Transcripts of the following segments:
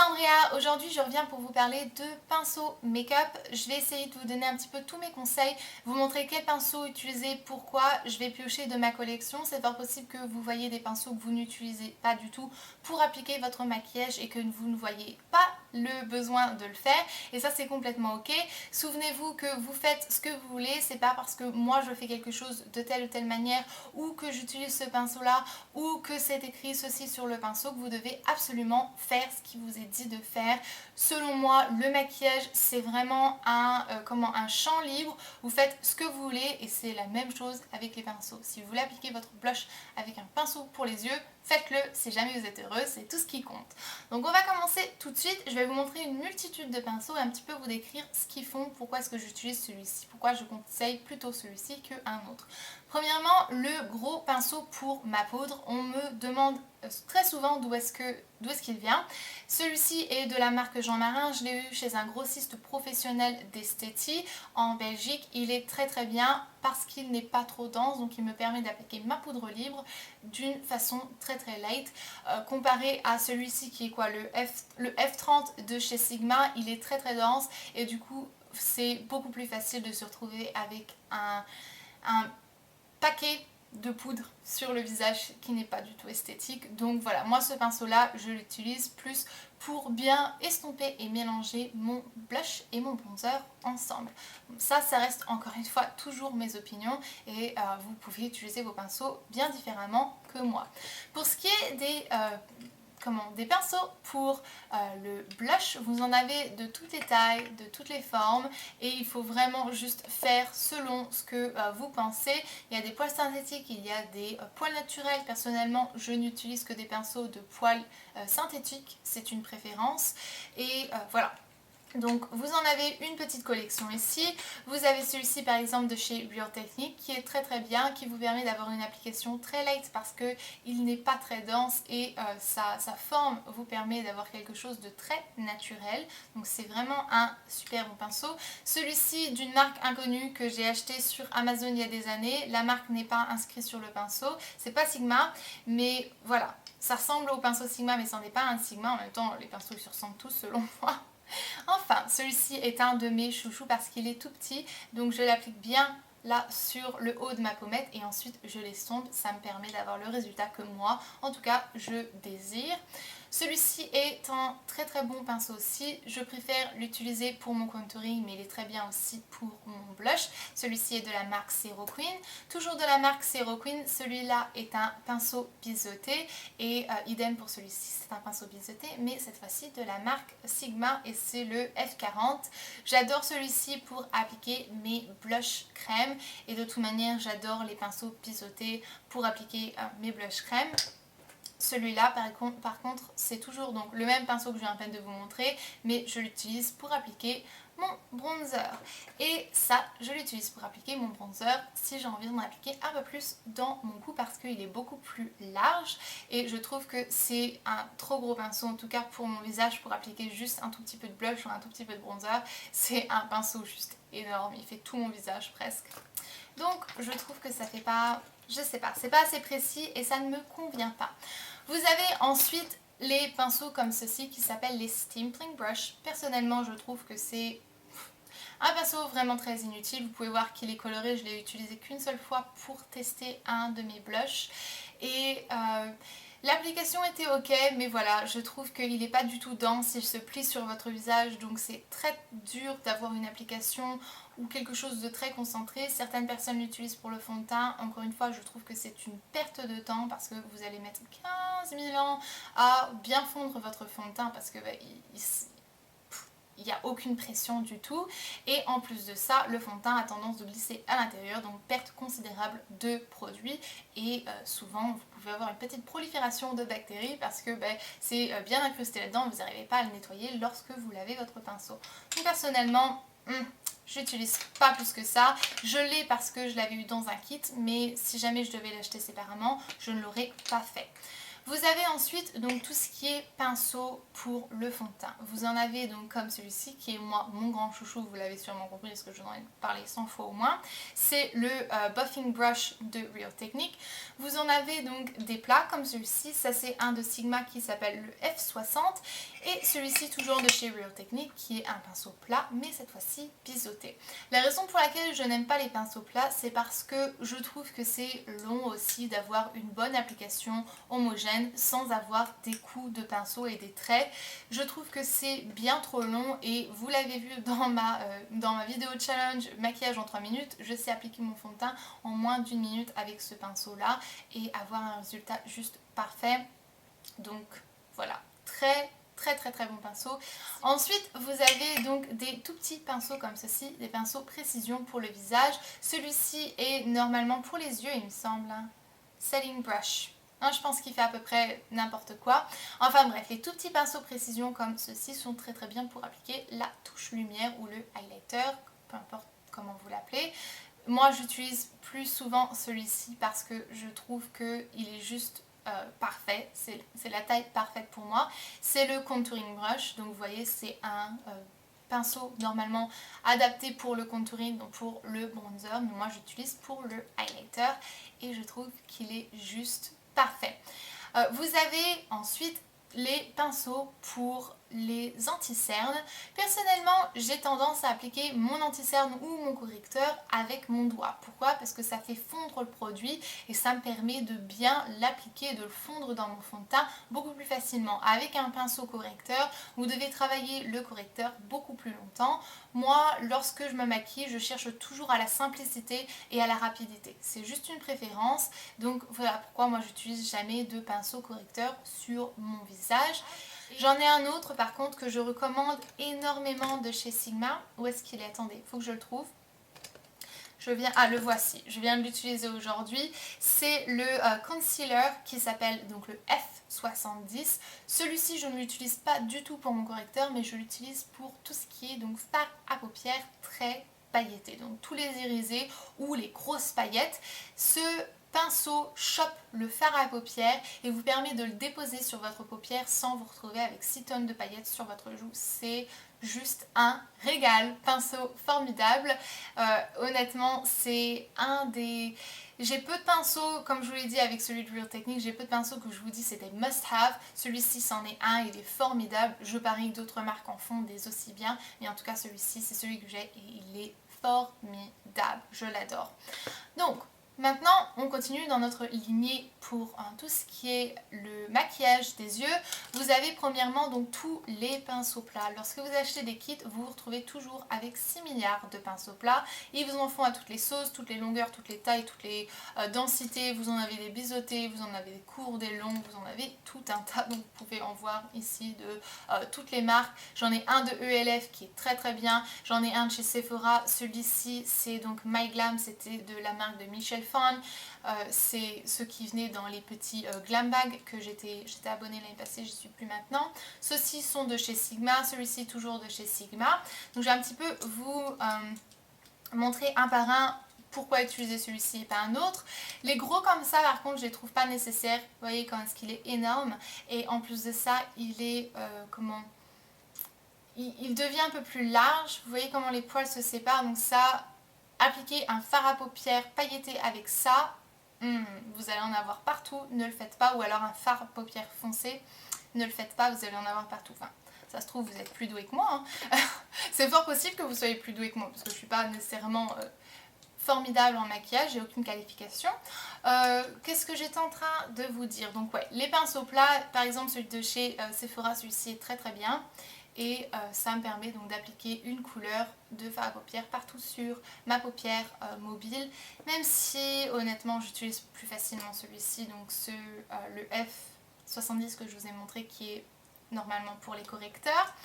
Andrea, aujourd'hui je reviens pour vous parler de pinceaux make-up. Je vais essayer de vous donner un petit peu tous mes conseils, vous montrer quels pinceaux utiliser, pourquoi. Je vais piocher de ma collection. C'est fort possible que vous voyez des pinceaux que vous n'utilisez pas du tout pour appliquer votre maquillage et que vous ne voyez pas le besoin de le faire. Et ça c'est complètement ok. Souvenez-vous que vous faites ce que vous voulez, c'est pas parce que moi je fais quelque chose de telle ou telle manière ou que j'utilise ce pinceau là ou que c'est écrit ceci sur le pinceau que vous devez absolument faire ce qui vous est dit de faire. Selon moi, le maquillage c'est vraiment un champ libre. Vous faites ce que vous voulez et c'est la même chose avec les pinceaux. Si vous voulez appliquer votre blush avec un pinceau pour les yeux, faites-le, si jamais vous êtes heureux, c'est tout ce qui compte. Donc on va commencer tout de suite. Je vais vous montrer une multitude de pinceaux et un petit peu vous décrire ce qu'ils font, pourquoi est-ce que j'utilise celui-ci, pourquoi je conseille plutôt celui-ci qu'un autre. Premièrement, le gros pinceau pour ma poudre. On me demande très souvent d'où est-ce qu'il vient. Celui-ci est de la marque Jean Marin. Je l'ai eu chez un grossiste professionnel d'esthétique en Belgique. Il est très très bien parce qu'il n'est pas trop dense, donc il me permet d'appliquer ma poudre libre d'une façon très très light. Comparé à celui-ci qui est quoi, le F30 de chez Sigma, il est très très dense et du coup c'est beaucoup plus facile de se retrouver avec un paquet de poudre sur le visage qui n'est pas du tout esthétique. Donc voilà, moi ce pinceau là je l'utilise plus pour bien estomper et mélanger mon blush et mon bronzer ensemble. Ça reste encore une fois toujours mes opinions et vous pouvez utiliser vos pinceaux bien différemment que moi. Pour ce qui est des pinceaux pour le blush, vous en avez de toutes les tailles, de toutes les formes et il faut vraiment juste faire selon ce que vous pensez. Il y a des poils synthétiques, il y a des poils naturels. Personnellement, je n'utilise que des pinceaux de poils synthétiques, c'est une préférence et voilà. Donc vous en avez une petite collection ici. Vous avez celui-ci par exemple de chez Real Technique qui est très très bien, qui vous permet d'avoir une application très light parce qu'il n'est pas très dense et sa forme vous permet d'avoir quelque chose de très naturel. Donc c'est vraiment un super bon pinceau. Celui-ci d'une marque inconnue que j'ai acheté sur Amazon il y a des années. La marque n'est pas inscrite sur le pinceau. C'est pas Sigma, mais voilà. Ça ressemble au pinceau Sigma mais ça n'est pas un Sigma. En même temps les pinceaux ils se ressemblent tous selon moi. Enfin, celui-ci est un de mes chouchous parce qu'il est tout petit, donc je l'applique bien là sur le haut de ma pommette et ensuite je l'estompe. Ça me permet d'avoir le résultat que moi, en tout cas, je désire. Celui-ci est un très très bon pinceau aussi. Je préfère l'utiliser pour mon contouring, mais il est très bien aussi pour mon blush. Celui-ci est de la marque Zero Queen. Toujours de la marque Zero Queen, celui-là est un pinceau biseauté et idem pour celui-ci, c'est un pinceau biseauté, mais cette fois-ci de la marque Sigma et c'est le F40. J'adore celui-ci pour appliquer mes blushs crème et de toute manière j'adore les pinceaux biseautés pour appliquer mes blushs crème. Celui-là par contre c'est toujours donc le même pinceau que je viens à peine de vous montrer, mais je l'utilise pour appliquer mon bronzer. Et ça je l'utilise pour appliquer mon bronzer si j'ai envie d'en appliquer un peu plus dans mon cou parce qu'il est beaucoup plus large et je trouve que c'est un trop gros pinceau, en tout cas pour mon visage, pour appliquer juste un tout petit peu de blush ou un tout petit peu de bronzer. C'est un pinceau juste énorme, il fait tout mon visage presque. Donc je trouve que ça fait pas, je sais pas, c'est pas assez précis et ça ne me convient pas. Vous avez ensuite les pinceaux comme ceci qui s'appellent les Stippling Brush. Personnellement je trouve que c'est un pinceau vraiment très inutile. Vous pouvez voir qu'il est coloré, je l'ai utilisé qu'une seule fois pour tester un de mes blushs et l'application était ok, mais voilà, je trouve qu'il n'est pas du tout dense, il se plie sur votre visage, donc c'est très dur d'avoir une application ou quelque chose de très concentré. Certaines personnes l'utilisent pour le fond de teint. Encore une fois, je trouve que c'est une perte de temps parce que vous allez mettre 15 000 ans à bien fondre votre fond de teint parce que il n'y a aucune pression du tout et en plus de ça le fond de teint a tendance de glisser à l'intérieur, donc perte considérable de produit et souvent vous pouvez avoir une petite prolifération de bactéries parce que c'est bien incrusté là-dedans, vous n'arrivez pas à le nettoyer lorsque vous lavez votre pinceau. Donc personnellement j'utilise pas plus que ça. Je l'ai parce que je l'avais eu dans un kit, mais si jamais je devais l'acheter séparément je ne l'aurais pas fait. Vous avez ensuite donc tout ce qui est pinceau pour le fond de teint. Vous en avez donc comme celui-ci qui est moi mon grand chouchou, vous l'avez sûrement compris parce que je vous en ai parlé 100 fois au moins. C'est le Buffing Brush de Real Technique. Vous en avez donc des plats comme celui-ci, ça c'est un de Sigma qui s'appelle le F60 et celui-ci toujours de chez Real Technique qui est un pinceau plat mais cette fois-ci biseauté. La raison pour laquelle je n'aime pas les pinceaux plats, c'est parce que je trouve que c'est long aussi d'avoir une bonne application homogène sans avoir des coups de pinceau et des traits. Je trouve que c'est bien trop long et vous l'avez vu dans ma vidéo challenge maquillage en 3 minutes, je sais appliquer mon fond de teint en moins d'1 minute avec ce pinceau là et avoir un résultat juste parfait. Donc voilà, très bon pinceau. Ensuite vous avez donc des tout petits pinceaux comme ceci, des pinceaux précision pour le visage. Celui-ci est normalement pour les yeux il me semble, Setting Brush. Hein, je pense qu'il fait à peu près n'importe quoi. Enfin bref, les tout petits pinceaux précision comme ceci sont très bien pour appliquer la touche lumière ou le highlighter, peu importe comment vous l'appelez. Moi j'utilise plus souvent celui-ci parce que je trouve qu'il est juste parfait, c'est la taille parfaite pour moi. C'est le contouring brush, donc vous voyez c'est un pinceau normalement adapté pour le contouring, donc pour le bronzer, mais moi j'utilise pour le highlighter et je trouve qu'il est juste parfait. Vous avez ensuite les pinceaux pour les anti-cernes. Personnellement, j'ai tendance à appliquer mon anti-cerne ou mon correcteur avec mon doigt. Pourquoi? Parce que ça fait fondre le produit et ça me permet de bien l'appliquer et de le fondre dans mon fond de teint beaucoup plus facilement. Avec un pinceau correcteur, vous devez travailler le correcteur beaucoup plus longtemps. Moi, lorsque je me maquille, je cherche toujours à la simplicité et à la rapidité. C'est juste une préférence. Donc voilà pourquoi moi j'utilise jamais de pinceau correcteur sur mon visage. J'en ai un autre par contre que je recommande énormément de chez Sigma. Où est-ce qu'il est? Attendez, il faut que je le trouve. Le voici, je viens de l'utiliser aujourd'hui. C'est le concealer qui s'appelle donc le F70. Celui-ci je ne l'utilise pas du tout pour mon correcteur, mais je l'utilise pour tout ce qui est donc fard à paupières très pailleté. Donc tous les irisés ou les grosses paillettes. Ce pinceau chope le fard à paupières et vous permet de le déposer sur votre paupière sans vous retrouver avec 6 tonnes de paillettes sur votre joue. C'est juste un régal, pinceau formidable. Honnêtement, c'est un des... J'ai peu de pinceaux, comme je vous l'ai dit avec celui de Real Technique, j'ai peu de pinceaux que je vous dis c'était must have. Celui-ci c'en est un, il est formidable. Je parie que d'autres marques en font des aussi bien, mais en tout cas celui-ci c'est celui que j'ai et il est formidable. Je l'adore. Donc, maintenant, on continue dans notre lignée pour tout ce qui est le maquillage des yeux. Vous avez premièrement donc tous les pinceaux plats. Lorsque vous achetez des kits, vous vous retrouvez toujours avec 6 milliards de pinceaux plats. Ils vous en font à toutes les sauces, toutes les longueurs, toutes les tailles, toutes les densités. Vous en avez des biseautés, vous en avez des courts, des longs, vous en avez tout un tas. Donc vous pouvez en voir ici de toutes les marques. J'en ai un de ELF qui est très bien. J'en ai un de chez Sephora. Celui-ci, c'est donc My Glam, c'était de la marque de Michel Fan. C'est ceux qui venaient dans les petits glam bags que j'étais abonnée l'année passée, je ne suis plus maintenant. Ceux-ci sont de chez Sigma, celui-ci toujours de chez Sigma. Donc je vais un petit peu vous montrer un par un pourquoi utiliser celui-ci et pas un autre. Les gros comme ça par contre je les trouve pas nécessaires. Vous voyez quand est-ce qu'il est énorme et en plus de ça il est il devient un peu plus large. Vous voyez comment les poils se séparent, donc ça, appliquer un fard à paupières pailleté avec ça, vous allez en avoir partout, ne le faites pas. Ou alors un fard à paupières foncé, ne le faites pas, vous allez en avoir partout. Enfin, ça se trouve, vous êtes plus doué que moi. Hein. C'est fort possible que vous soyez plus doué que moi, parce que je ne suis pas nécessairement formidable en maquillage, j'ai aucune qualification. Qu'est-ce que j'étais en train de vous dire? Donc ouais, les pinceaux plats, par exemple celui de chez Sephora, celui-ci est très bien. Et ça me permet donc d'appliquer une couleur de fard à paupières partout sur ma paupière mobile, même si honnêtement j'utilise plus facilement celui-ci, donc le F70 que je vous ai montré qui est normalement pour les correcteurs.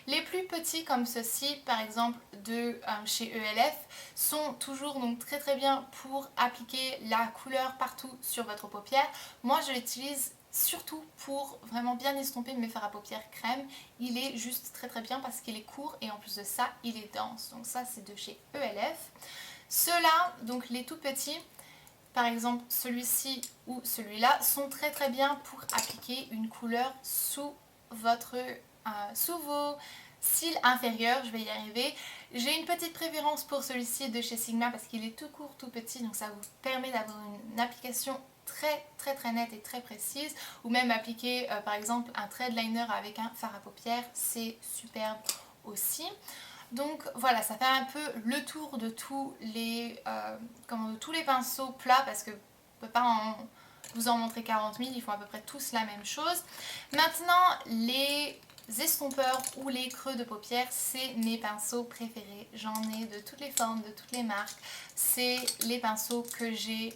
Les plus petits comme ceci par exemple de chez ELF sont toujours donc très bien pour appliquer la couleur partout sur votre paupière. Moi je l'utilise surtout pour vraiment bien estomper mes fards à paupières crème. Il est juste très bien parce qu'il est court et en plus de ça il est dense. Donc ça c'est de chez ELF. Ceux-là, donc les tout petits, par exemple celui-ci ou celui-là sont très très bien pour appliquer une couleur sous vos cils inférieurs. Je vais y arriver. J'ai une petite préférence pour celui-ci de chez Sigma parce qu'il est tout court, tout petit, donc ça vous permet d'avoir une application très nette et très précise, ou même appliquer par exemple un thread liner avec un fard à paupières, c'est superbe aussi. Donc voilà, ça fait un peu le tour de tous les pinceaux plats, parce que je ne peux pas vous en montrer 40 000, ils font à peu près tous la même chose. Maintenant, les estompeurs ou les creux de paupières, c'est mes pinceaux préférés. J'en ai de toutes les formes, de toutes les marques. C'est les pinceaux que j'ai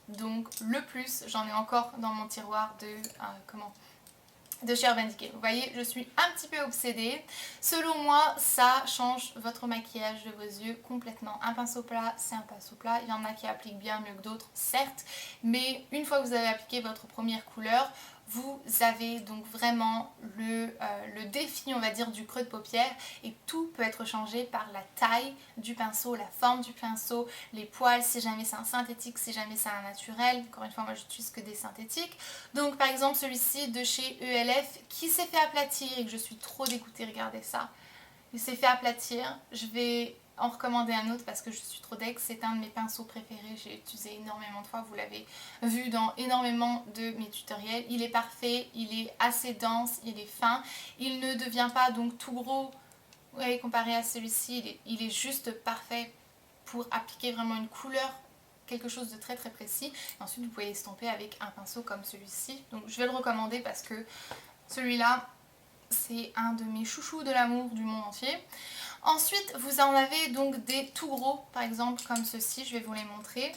donc le plus. J'en ai encore dans mon tiroir de chez Urban Decay. Vous voyez, je suis un petit peu obsédée. Selon moi, ça change votre maquillage de vos yeux complètement. Un pinceau plat, c'est un pinceau plat. Il y en a qui appliquent bien mieux que d'autres, certes. Mais une fois que vous avez appliqué votre première couleur, vous avez donc vraiment le défi, on va dire, du creux de paupière, et tout peut être changé par la taille du pinceau, la forme du pinceau, les poils, si jamais c'est un synthétique, si jamais c'est un naturel. Encore une fois, moi j'utilise que des synthétiques. Donc par exemple celui-ci de chez ELF qui s'est fait aplatir et que je suis trop dégoûtée, regardez ça. Il s'est fait aplatir, je vais en recommander un autre parce que je suis trop deg. C'est un de mes pinceaux préférés, j'ai utilisé énormément de fois, vous l'avez vu dans énormément de mes tutoriels. Il est parfait, il est assez dense, il est fin, il ne devient pas donc tout gros. Vous voyez, comparé à celui-ci, il est juste parfait pour appliquer vraiment une couleur, quelque chose de très précis. Et ensuite vous pouvez estomper avec un pinceau comme celui-ci. Donc je vais le recommander parce que celui-là, c'est un de mes chouchous de l'amour du monde entier. Ensuite, vous en avez donc des tout gros, par exemple comme ceci, je vais vous les montrer.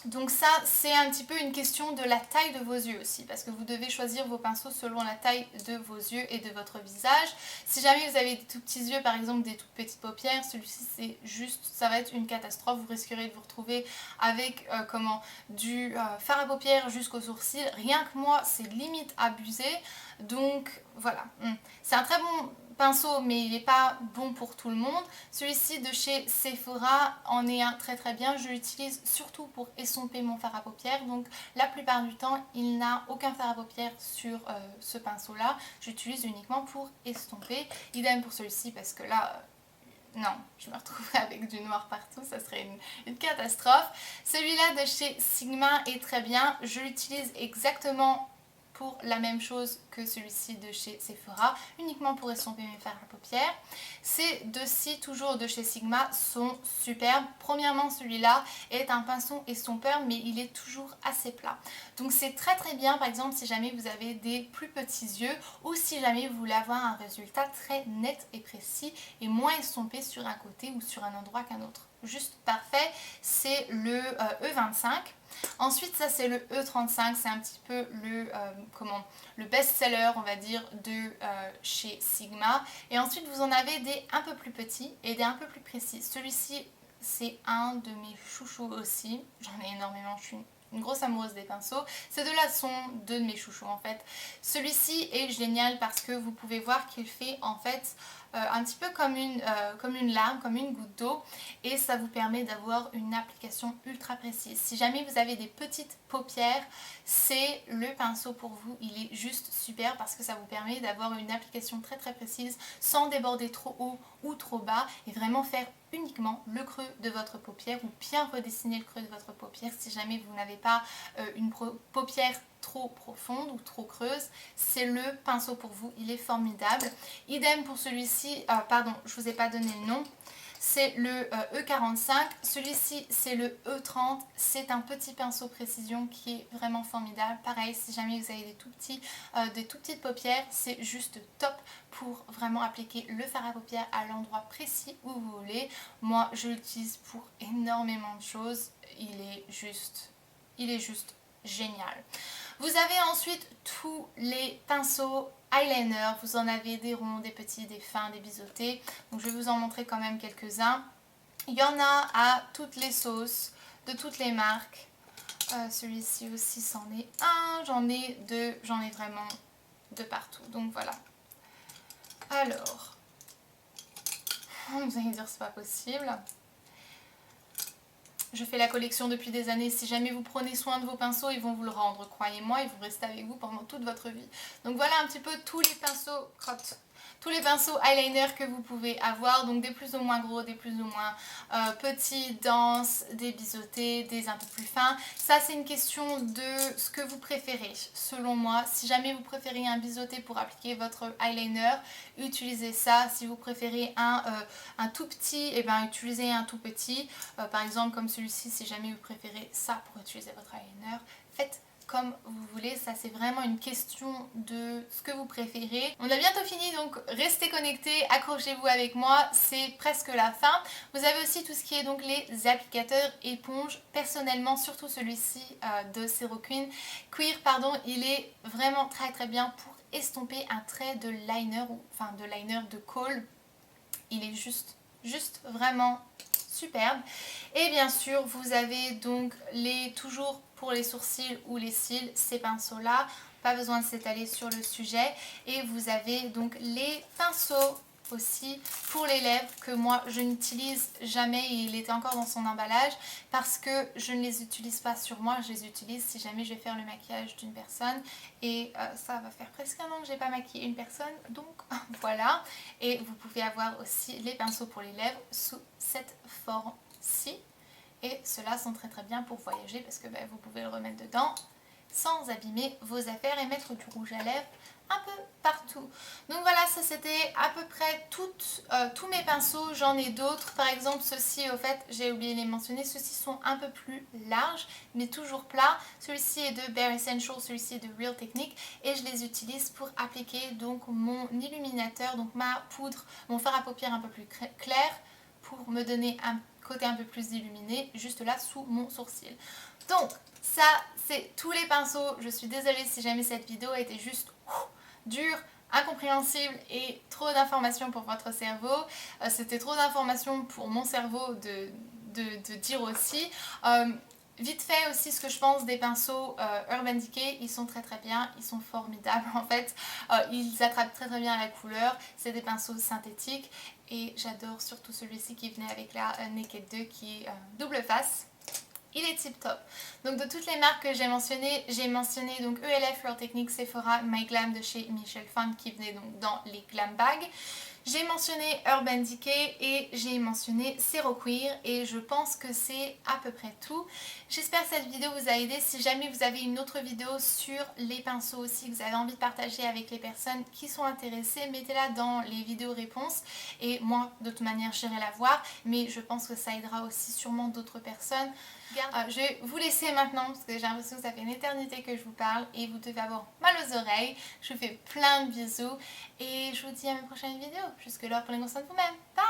Donc ça, c'est un petit peu une question de la taille de vos yeux aussi, parce que vous devez choisir vos pinceaux selon la taille de vos yeux et de votre visage. Si jamais vous avez des tout petits yeux, par exemple des toutes petites paupières, celui-ci c'est juste, ça va être une catastrophe. Vous risquerez de vous retrouver avec du fard à paupières jusqu'aux sourcils. Rien que moi, c'est limite abusé. Donc voilà, c'est un très bon pinceau, mais il n'est pas bon pour tout le monde. Celui-ci de chez Sephora en est un très bien. Je l'utilise surtout pour estomper mon fard à paupières. Donc la plupart du temps, il n'a aucun fard à paupières sur ce pinceau-là. J'utilise uniquement pour estomper. Idem pour celui-ci parce que là... non, je me retrouverai avec du noir partout, ça serait une catastrophe. Celui-là de chez Sigma est très bien. Je l'utilise exactement pour la même chose que celui-ci de chez Sephora, uniquement pour estomper mes fards à paupières. Ces deux-ci, toujours de chez Sigma, sont superbes. Premièrement, celui-là est un pinceau estompeur, mais il est toujours assez plat. Donc c'est très bien, par exemple, si jamais vous avez des plus petits yeux ou si jamais vous voulez avoir un résultat très net et précis et moins estompé sur un côté ou sur un endroit qu'un autre. Juste parfait, c'est le E25. Ensuite, ça c'est le E35, c'est un petit peu le best-seller, on va dire, de chez Sigma. Et ensuite, vous en avez des un peu plus petits et des un peu plus précis. Celui-ci, c'est un de mes chouchous aussi. J'en ai énormément, je suis une grosse amoureuse des pinceaux. Ces deux-là sont deux de mes chouchous en fait. Celui-ci est génial parce que vous pouvez voir qu'il fait en fait un petit peu comme une larme, comme une goutte d'eau, et ça vous permet d'avoir une application ultra précise. Si jamais vous avez des petites paupières, c'est le pinceau pour vous. Il est juste super parce que ça vous permet d'avoir une application très précise sans déborder trop haut ou trop bas et vraiment faire uniquement le creux de votre paupière ou bien redessiner le creux de votre paupière si jamais vous n'avez pas une paupière trop profonde ou trop creuse. C'est le pinceau pour vous, il est formidable. Idem pour celui-ci, pardon, je vous ai pas donné le nom. C'est le E45, celui-ci c'est le E30, c'est un petit pinceau précision qui est vraiment formidable. Pareil, si jamais vous avez des tout petites paupières, c'est juste top pour vraiment appliquer le fard à paupières à l'endroit précis où vous voulez. Moi je l'utilise pour énormément de choses, il est juste génial. Vous avez ensuite tous les pinceaux eyeliner, vous en avez des ronds, des petits, des fins, des biseautés. Donc je vais vous en montrer quand même quelques-uns. Il y en a à toutes les sauces, de toutes les marques. Celui-ci aussi c'en est un, j'en ai deux, j'en ai vraiment de partout. Donc voilà. Alors, vous allez me dire c'est pas possible. Je fais la collection depuis des années. Si jamais vous prenez soin de vos pinceaux, ils vont vous le rendre. Croyez-moi, ils vont rester avec vous pendant toute votre vie. Donc voilà un petit peu tous les pinceaux, tous les pinceaux eyeliner que vous pouvez avoir. Donc des plus ou moins gros, des plus ou moins petits, denses, des biseautés, des un peu plus fins. Ça c'est une question de ce que vous préférez. Selon moi, si jamais vous préférez un biseauté pour appliquer votre eyeliner, utilisez ça. Si vous préférez un tout petit, et bien utilisez un tout petit. Par exemple comme celui-ci, si jamais vous préférez ça pour utiliser votre eyeliner, faites comme vous voulez, ça c'est vraiment une question de ce que vous préférez. On a bientôt fini, donc restez connectés, accrochez-vous avec moi, c'est presque la fin. Vous avez aussi tout ce qui est donc les applicateurs éponges. Personnellement, surtout celui-ci de Queer, il est vraiment très bien pour estomper un trait de liner, enfin de liner de kohl. Il est juste vraiment superbe. Et bien sûr, vous avez donc toujours pour les sourcils ou les cils, ces pinceaux là, pas besoin de s'étaler sur le sujet. Et vous avez donc les pinceaux aussi pour les lèvres que moi je n'utilise jamais, et il était encore dans son emballage parce que je ne les utilise pas sur moi, je les utilise si jamais je vais faire le maquillage d'une personne, et ça va faire presque un an que j'ai pas maquillé une personne, donc voilà. Et vous pouvez avoir aussi les pinceaux pour les lèvres sous cette forme-ci, et ceux-là sont très bien pour voyager parce que vous pouvez le remettre dedans sans abîmer vos affaires et mettre du rouge à lèvres un peu partout. Donc voilà, ça c'était à peu près tous mes pinceaux. J'en ai d'autres, par exemple ceux-ci, au fait j'ai oublié de les mentionner, ceux-ci sont un peu plus larges mais toujours plats. Celui-ci est de Bare Essentials, celui-ci est de Real Technique, et je les utilise pour appliquer donc mon illuminateur, donc ma poudre, mon fard à paupières un peu plus clair, pour me donner un côté un peu plus illuminé juste là sous mon sourcil. Donc ça c'est tous les pinceaux. Je suis désolée si jamais cette vidéo a été juste dure, incompréhensible et trop d'informations pour votre cerveau. C'était trop d'informations pour mon cerveau de dire aussi. Vite fait aussi ce que je pense des pinceaux Urban Decay, ils sont très bien, ils sont formidables en fait, ils attrapent très bien la couleur, c'est des pinceaux synthétiques, et j'adore surtout celui-ci qui venait avec la Naked 2 qui est double face. Il est tip top. Donc de toutes les marques que j'ai mentionné donc ELF, Real Technique, Sephora, My Glam de chez Michel Fan qui venait donc dans les glam bags. J'ai mentionné Urban Decay et j'ai mentionné Queer, et je pense que c'est à peu près tout. J'espère que cette vidéo vous a aidé. Si jamais vous avez une autre vidéo sur les pinceaux aussi que vous avez envie de partager avec les personnes qui sont intéressées, mettez-la dans les vidéos réponses, et moi de toute manière j'irai la voir, mais je pense que ça aidera aussi sûrement d'autres personnes. Je vais vous laisser maintenant parce que j'ai l'impression que ça fait une éternité que je vous parle et vous devez avoir mal aux oreilles. Je vous fais plein de bisous et je vous dis à ma prochaine vidéo. Jusque là, prenez soin de vous-même. Bye!